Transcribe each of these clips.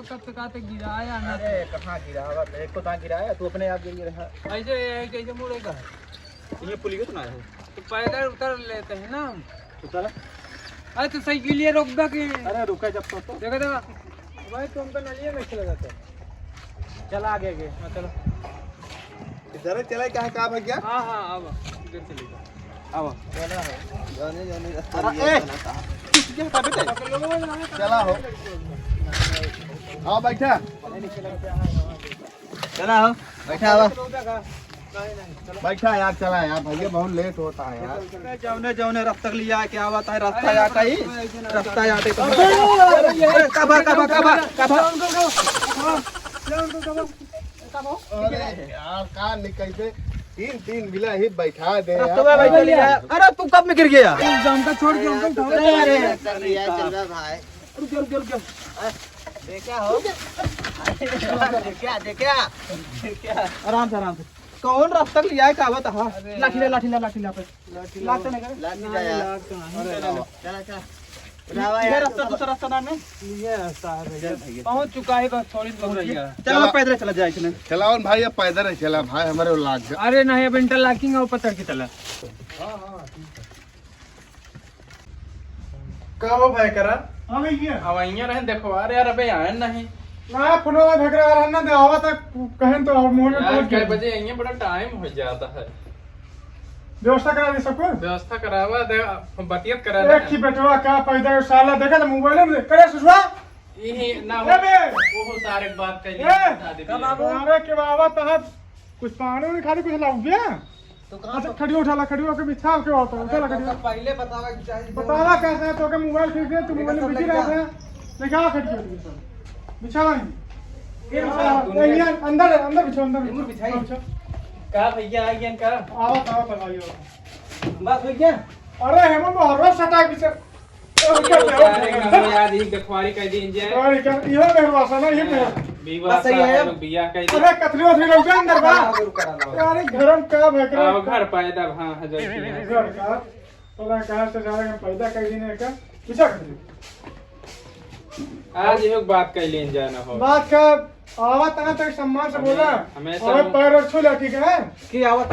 कब तक आते गिराया ना। अरे कहाँ गिराया, मेरे को कहाँ गिराया, तू अपने आप गिर रहा। ऐसे कैसे मुड़ेगा? ये पुलिस ना है तो पैदल उतर लेते हैं ना हम। उतर। अरे तो साइकिल ये रोक दो कि अरे रुका जब तो देखो देखो भाई तुम तो नलिए में चले जाते। चला आगे आगे। हाँ चलो। इधर चला क्या है, कहाँ भाग गया? हाँ हाँ अब इधर चले जाओ। आओ चला हो जाने जाने रास्ता ये क्या बेटे चला हो। आओ बैठा, चला हो बैठा हो बैठा यार, चला यार भैया बहुत लेट होता है यार। जौने जौने रास्ता लिया क्या हुआ है, रास्ता याटा ही रास्ता याटे कबा कबा कबा कबा। अरे यार कहाँ निकल से तीन तीन बिला ही बैठा दे यार। अरे तू कब में गिर गया? एग्जाम का छोड़ के हमको उठाओ। अरे चल रहा भाई, रुक देखा हो देखा आराम से कौन रास्ता लिया है का बता? हाँ लाठी ले पे लाख तो नहीं करे चला चला ये रास्ता दूसरा रास्ता ना में ये रास्ता है पहुंच चुका है, बस थोड़ी दूर रह गया। चलो पैदल चला जाए इसने। चला और भाई अब पैदल ही चला भाई, हमारे वो लाग गया। अरे नहीं अब इंटरलॉकिंग और पत्थर की चला। कहो भाई करा हाँ भैया अब यहाँ रहे देखो। अरे यार अबे आए नहीं ना फोनो में भगरा रहना दे आवा तक कहें तो मोड़ में यार, पहुंच कई गए। बजे यहाँ बड़ा टाइम हो जाता है। व्यवस्था करा दी सबको। व्यवस्था करावा दे, बतियत करा एक ही बेटवा का पैदा साला देखा था मोबाइल में करे सुसवा यही ना ए बे वो सारे बात कर अरे के बाबा तहत कुछ पानी नहीं खाली कुछ लाऊ दिया तो अच्छा खड़ी उठा के बिछा के होता है चला खड़ी पहले बतावा कि चाहिए बतावा कैसे है तो के मोबाइल खरीद दे, तू मोबाइल में बिजी रहता है देखा खड़ी हो बिछावा नहीं ये अंदर अंदर बिछो का भैया आ गया का आवा भाई बस हो गया। अरे हेमंत बहरो सटा बिछा यार ये गखवारी कह दी जाए। अरे क्या इहो बेहवासा ना ये विवाह सही है। बियाह कह दी। अरे कतरी उतरी लोग अंदर बा अरे घरम का भकरा आओ घर पैदा हां हजार की घर का पता कहां से जा रहे हैं पैदा कर देने का पूछा आज ये बात कह लेन जाना हो। बात का आवा तना तक सम्मान से बोला हमेशा अरे पैर रखो लड़की के है की आवत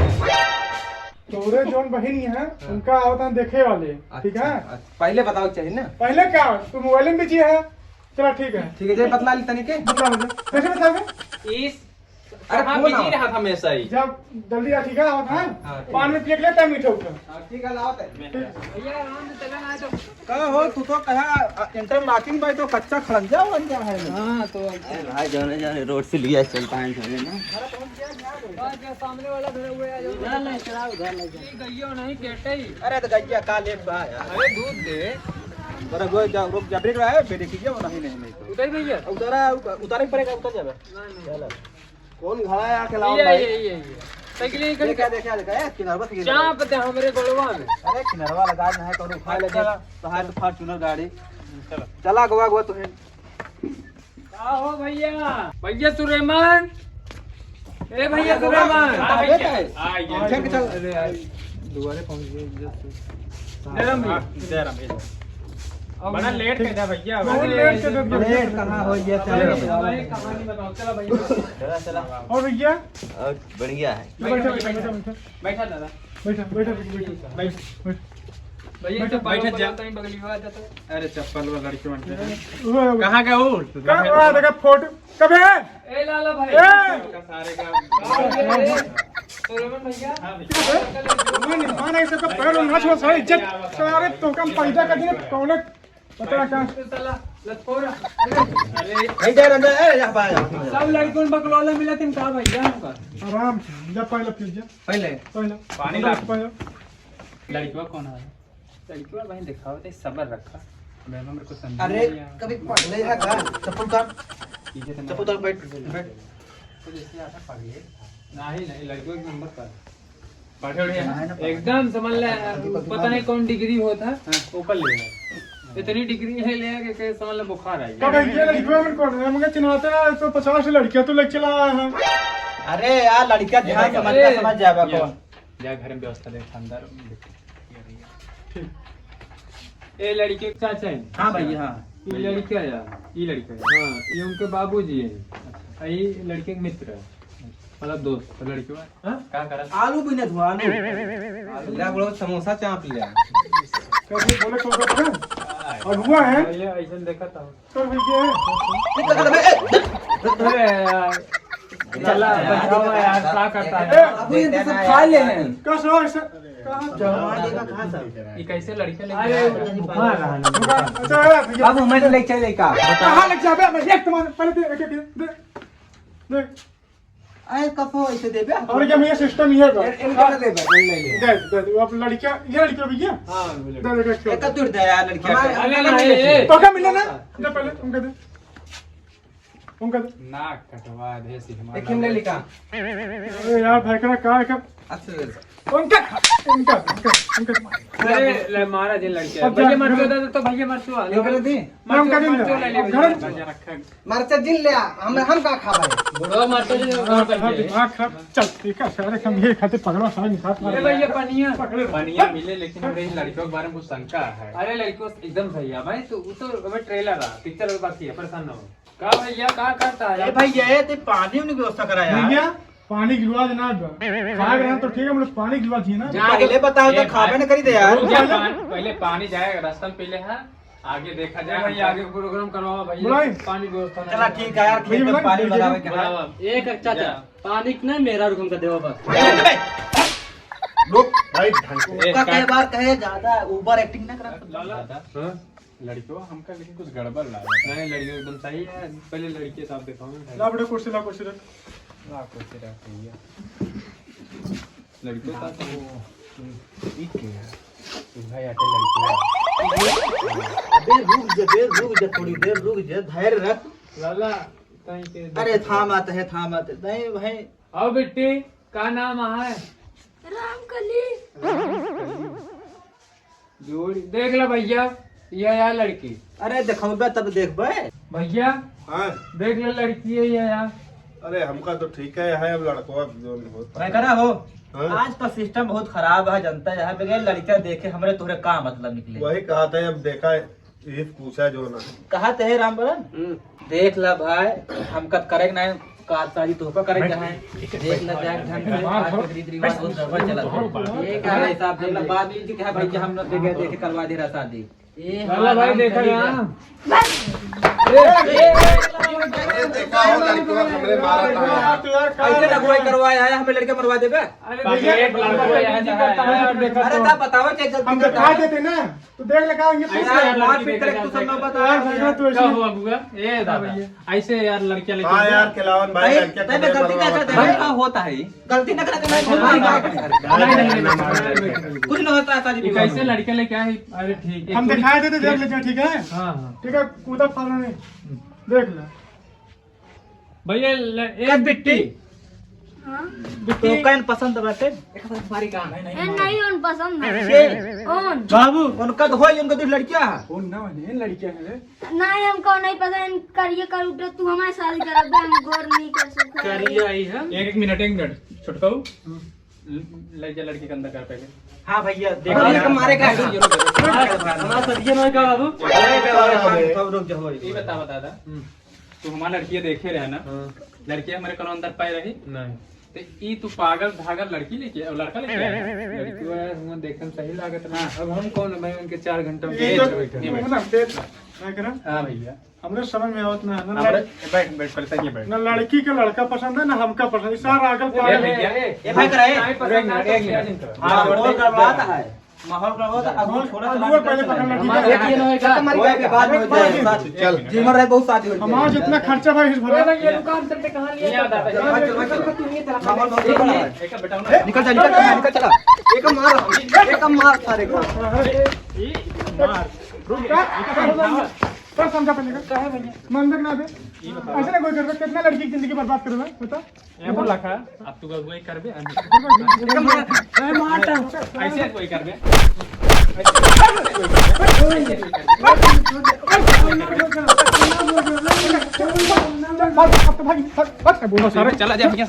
तोरे जोन बहन है उनका आवता देखे वाले ठीक है। पहले बताओ चाहिए ना। पहले क्या तू मोबाइल में बिजी है चलो ठीक है ठीक है जे बतला ली तनी के बता मुझे कैसे बताओगे इस अरे कहां फोन बिजी आओ। रहा था हमेशा ही। जब जल्दी आ ठीक है आवता है हाँ, ठीक पान में पिए लेता है मीठा उठा ठीक है लाओ ते भैया आराम से चला ना तो का हो तू तो कहा इंटरलॉकिंग भाई तो कच्चा खड़ंजा बन गया है। हां तो भाई जाने जाने रोड से लिया चलता है ना। बात के सामने वाला धरे हुए आ जाओ। नहीं चला उधर लग जा गइयो नहीं केटे ही। अरे तो गैया का लेट बा यार। अरे दूध दे बड़ा गो जा रुक जा ब्रेक रहा है ब्रेक कीजिए वो नहीं तो उतर भैया उतारे पड़ेगा उतर जावे। नहीं कौन घड़ा है आके लाओ ये भाई। ये साइकिल ही खड़ी देखा देखा किनारवा से चाप दे हमरे गोलवा में। अरे किनारवा लगा ना है तो उठा ले तो है तो फॉर्च्यूनर गाड़ी चला गोवा तुम्हें का हो भैया सुलेमान। ए भैया सुलेमान आ गया चल चल अरे यार दुआरे पहुंच गए जस्ट बड़ा लेट कर दिया भैया। बहुत लेट कर दिया। लेट कहां हो गया कहानी बताओ चलो भैया। चला और भैया बढ़िया है। बैठा दादा बैठा भैया तो बैठ बैठ जाता ही बगली में आ जाता। अरे चप्पल वाला लड़की बन कहां कहां का उठ का देखा फोटो कब है ए लाला भाई ए! सारे का सुलेमान भैया मान मान ऐसे का पैर ना छोड़ सारी इज्जत सारे तो कम पैदा कर दिए कौन पता क्या साला लटकोरा। अरे नहीं जा रहा है यहां पर सब लड़कों बकलौला मिला तुम का भैया का आराम से जब पहले पी जा पहले पहले पानी ला। पहले लड़कियों कौन है? लड़कियों भाई दिखाओ तो सबर रखा मैंने मेरे को समझ अरे कभी पढ़ ले है का चप्पल उतार चप्पल उतार बैठ तो जैसे आता पगले नहीं लड़कियों के नंबर पर पढ़े एकदम समझ ले। पता नहीं कौन डिग्री होता वो कर लेगा। इतनी डिग्री है ले के समझ ले बुखार आ कब गया। ये लड़कियों में कौन है मुझे चिन्हाते हैं 150 लड़कियां तो लेके चला आया है। अरे यार लड़का ध्यान समझ जाएगा कौन जा घर में व्यवस्था देख अंदर। ए लड़की के चाचा है। हां भाई हां ये लड़का ये लड़का हाँ ये उनके बाबूजी है ये लड़के के मित्र है मतलब दोस्त लड़के हाँ क्या करा आलू भी नहीं धुआ आलू बोलो समोसा चाप लिया कैसे बोले कौन सा पकड़ और हुआ है ये ऐसा देखा था तो भैया अरे यार चला बचाओ यार क्या करता है अब ये सब खा ले हैं कैसे हो ऐसे ये कैसे लड़के लेके बुखार रहा ना अच्छा भैया अब मैं ले चले का कहाँ लग जाबे मैं एक तुम्हारे पहले दे देख आए कफो ऐसे देबे और क्या भैया सिस्टम ये है इनका दे ले दे अब लड़कियां ये लड़कियां भैया हाँ दे एक दूर दे यार लड़कियां अरे नहीं तो क्या मिला ना दे पहले उनका दे नाक कटवा दे सी हमारा एक ले लिखा अरे यार भाई का क्या अच्छा उनका अरे ले मारा जे लड़के भैया मर दो तो भैया मर चुआ निकल दी हम का दिन ले ले घर मरचा जिन ले हम का खाबे बुढ़वा मर तो जे घर कर दे दिमाग खा चल ठीक है सारे हम ये खाते पकड़वा सारा निकाल अरे भैया पनिया मिले लेकिन मेरे लड़कियों के बारे में कुछ शंका है अरे लड़कियों एकदम सही है भाई तो वो तो अबे ट्रेलर रहा पिक्चर बाकी है परेशान ना हो का भैया का करता है भाई ये ते पानी उन्हें व्यवस्था करा यार भैया पानी गिरवा देना खा रहे हैं तो ठीक है मतलब पानी गिरवा दिए ना पहले बताओ तो खाबे न करी दे यार पहले पानी जाएगा रास्ता में पहले है आगे देखा जाए भैया आगे प्रोग्राम करवाओ भैया पानी व्यवस्था चला ठीक है यार खेत में पानी लगावे के है एक चाचा पानी ना मेरा रुकम का देवा बस लोग भाई ढंग से का कई बार कहे ज्यादा ओवर एक्टिंग ना करा लाला लड़कियों हमका लेकिन कुछ गड़बड़ लगा नहीं लड़कियों एकदम सही है पहले लड़की साहब दिखाओ ला बेटा कुर्सी रख कुछ रख भैया लड़कियों का तो ठीक है भाई आते लड़कियां अबे रुक जा थोड़ी देर रुक जा धैर्य रख लाला कहीं के अरे थाम आते नहीं भाई आओ बेटी का नाम है रामकली जोड़ी देख लो भैया ये यार लड़की अरे देखोगे तब देखबे भैया हाँ देख लो लड़की है ये यार अरे हमका तो ठीक है अब लड़कों जो होता मैं करा हो हाँ? आज का सिस्टम बहुत खराब है जनता है बगैर लड़कियां देखे हमरे तोहरे का मतलब निकले वही कहा था अब देखा ये पूछा जो ना कहा थे रामबरन देख ला भाई हम कद करे ना का शादी तो करे है देख ला जाके ढंग से आज के रीति रिवाज बहुत गड़बड़ चला ये क्या है साहब देख ला बाद में कि है भाई कि हम लोग देखे करवा दे रहा शादी ये लाला भाई देखा यहाँ देखा हो लड़कों हमरे मारा था ऐसे लगवाई करवाया है हमें लड़के मरवा देबे अरे ता बताओ कि हम दिखा देते ना तो देख लगा यार मार पीट करे तू सब लोग बता क्या हुआ बुआ ये दादा ऐसे यार लड़कियां लेके हाँ यार खिलावन भाई लड़के तब गलती कैसे देखा का होता है गलती न करे कुछ न होता है शादी ये कैसे लड़के लेके आए अरे ठीक है हम दिखाए देते देख लेते ठीक है हाँ हाँ ठीक है कूदा फाला नहीं देख ले भैया एक बिट्टी तो कौन पसंद बाटे एक बार हमारी का नहीं उन पसंद है उन बाबू उनका तो होई उनका तो लड़कियां है कौन ना वाले लड़कियां हैं नहीं हमको नहीं पसंद करिए कर उठे तू हमारे शादी कर दे हम गोर नहीं कर सकते करिए आई है एक मिनट छुटकाऊ ले जा लड़की के अंदर कर पहले हां भैया देख मारे का हमारा सदिया नहीं का बाबू सब रुक जा होई ये बता दादा तू हमारा लड़कियां देखे रहे ना लड़कियां हमारे कौन अंदर पाए रही नहीं तो ई तू पागल धागल लड़की लेके लड़का लेके लड़की वाला हम देखन सही लागत ना अब हम कौन भाई उनके 4 घंटे में ये बैठे तो ना देख मैं कह रहा हां भैया हमरे समझ में आवत ना ना बैठ पहले सही बैठ ना लड़की का लड़का पसंद है ना हमका पसंद सारा अगल पागल है ये भाई करे हां माहौल करवाता है माहौल करवाता अब थोड़ा अगुआ पहले पकड़ना ठीक है एक दिन होएगा तुम्हारी के बाद हो जाए चल जीवन रहे बहुत शादी हो हमारा जितना खर्चा भाई इस भरा ये दुकान चलते कहां लिया माहौल बहुत बड़ा है एक बेटा ना निकल चला एक मार सारे का मार रुक जा पर समझा पहले का है भैया मन तक ना दे ऐसे ना कोई कर कितना लड़की की जिंदगी बर्बाद कर रहा है बता ये बोला का अब तू गई करबे ऐसे कोई करबे भाई बोलो सारे चला जा भैया